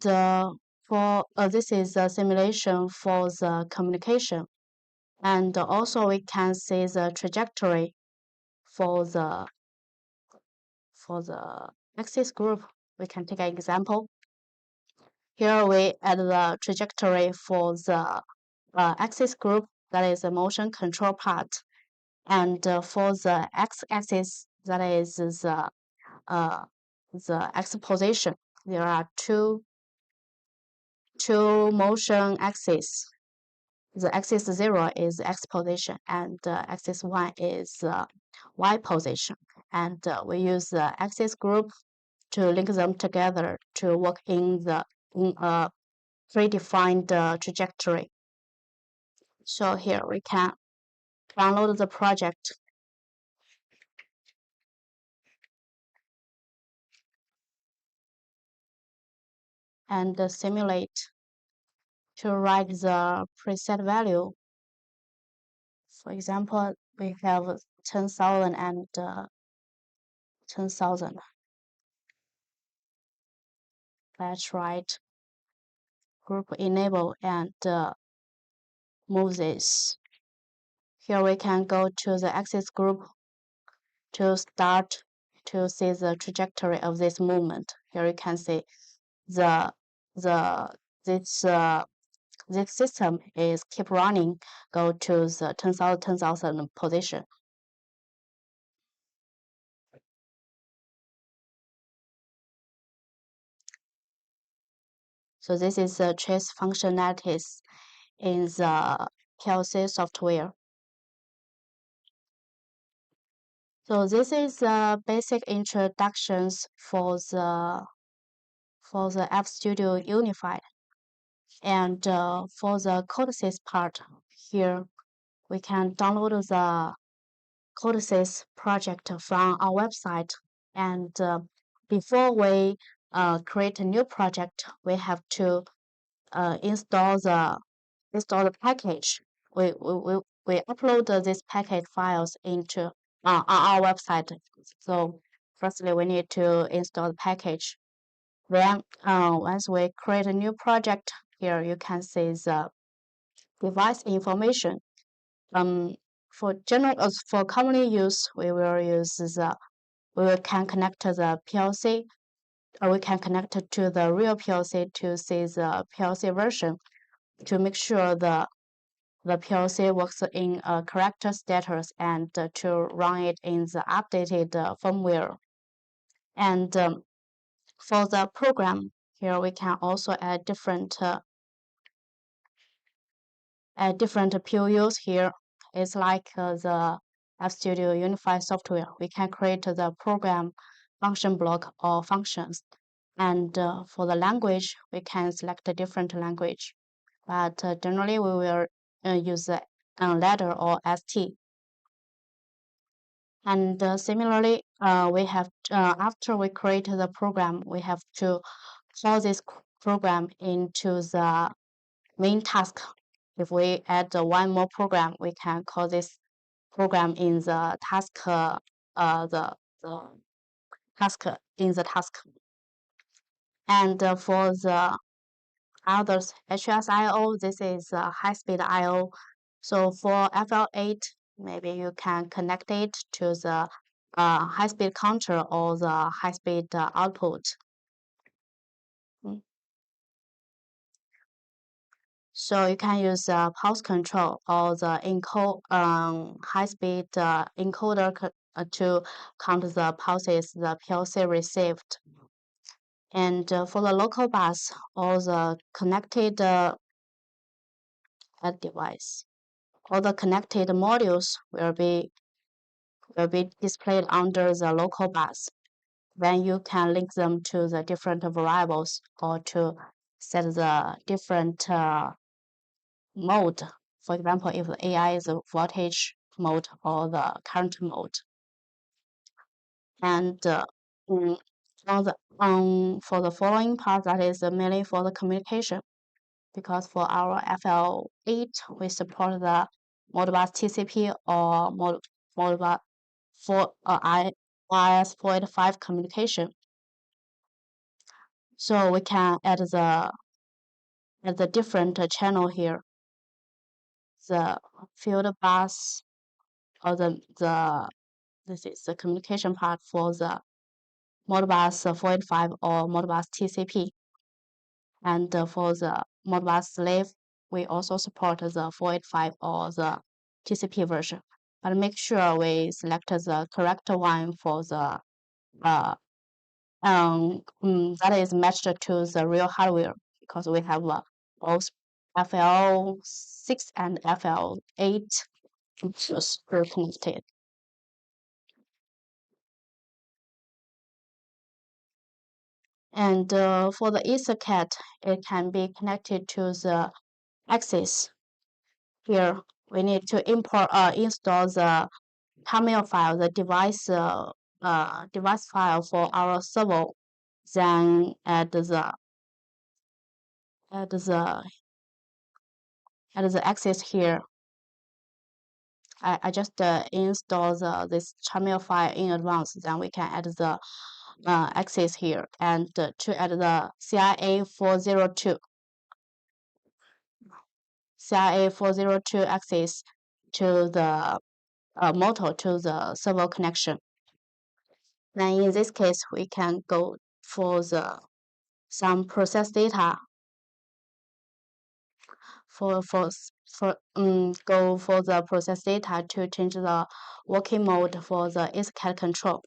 for this is a simulation for the communication, and also we can see the trajectory for the axis group. We can take an example. Here we add the trajectory for the axis group, that is the motion control part, and for the x-axis, that is the x position. There are two motion axes. The axis 0 is x position, and axis 1 is y position. And we use the axis group to link them together to work in a predefined trajectory. So here we can download the project and simulate to write the preset value. For example, we have 10,000 and 10,000. Let's write group enable and move this. Here we can go to the axis group to start to see the trajectory of this movement. Here you can see this system is keep running, go to the 10,000 position. So this is the trace functionalities in the PLC software. So this is the basic introductions for the FStudio Unified. And for the CODESYS part, here we can download the CODESYS project from our website. And before we create a new project, we have to install the package. We upload these package files into on our website. So firstly, we need to install the package. Then once we create a new project, here you can see the device information. For commonly use, we can connect to the PLC, or we can connect it to the real PLC to see the PLC version to make sure the PLC works in a correct status and to run it in the updated firmware. And for the program, here we can also add different POUs. Here it's like the FStudio Unified software. We can create the program function block or functions. And for the language, we can select a different language. But generally, we will use the letter or ST. And similarly, we have after we create the program, we have to call this program into the main task. If we add one more program, we can call this program in the task, the task in the task. And for the others, HSIO, this is high-speed I/O. So for FL8, maybe you can connect it to the high-speed counter or the high-speed output. So you can use pulse control or the high-speed encoder to count the pulses the PLC received. And for the local bus or the connected device, all the connected modules will be displayed under the local bus. Then you can link them to the different variables or to set the different mode. For example, if the AI is a voltage mode or the current mode. And for the following part, that is mainly for the communication, because for our FL8 we support the Modbus TCP or Modbus for IS-485 communication. So we can add the different channel here, the field bus, or this is the communication part for the Modbus 485 or Modbus TCP. And for the Modbus slave, we also support the 485 or the TCP version. But make sure we select the correct one for the that is matched to the real hardware, because we have both FL6 and FL8 computers connected. And for the EtherCAT, it can be connected to the access. Here we need to install the terminal file, the device file for our server, then add the access here. I just install this terminal file in advance, then we can add the access here, and to add the CIA 402 access to the motor to the server connection. Then in this case, we can go for some process data. Go for the process data to change the working mode for the EtherCAT control.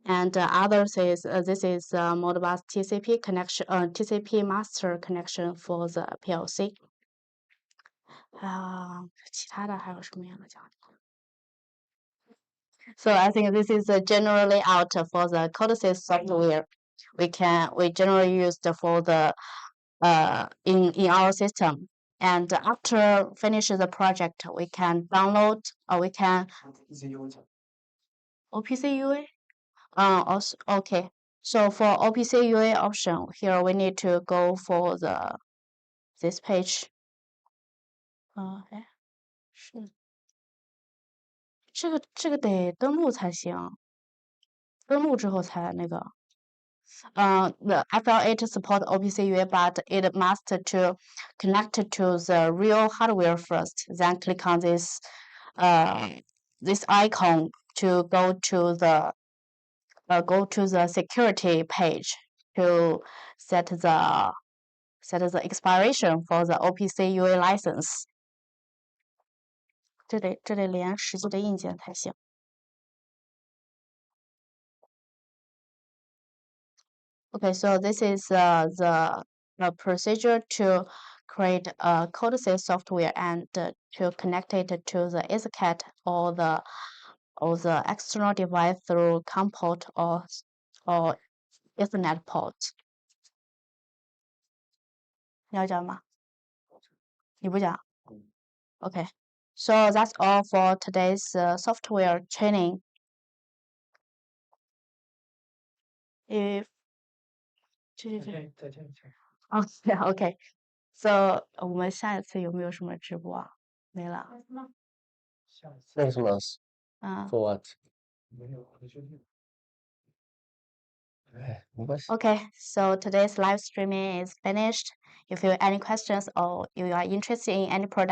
And others is this is Modbus TCP connection, TCP master connection for the PLC. 其他的还有什么样的讲究？ So I think this is general layout for the CODESYS software. We generally use for the in our system. And after finish the project, we can download or we can OPC UA. Also okay. So for OPC UA option here, we need to go for this page. 是这个得登录才行，登录之后才那个。The FL8 support OPC UA, but it must to connect to the real hardware first. Then click on this icon to go to the security page to set the expiration for the OPC UA license. 这得连实际的硬件才行。Okay, so this is the procedure to create a CODESYS software and to connect it to the EtherCAT or the external device through COM port or Ethernet port. 你要讲吗？你不讲？ Okay, so that's all for today's software training. If Okay. So 我们下一次有没有什么直播啊？没了。 Next month. For what? Okay, so today's live streaming is finished. If you have any questions or you are interested in any product,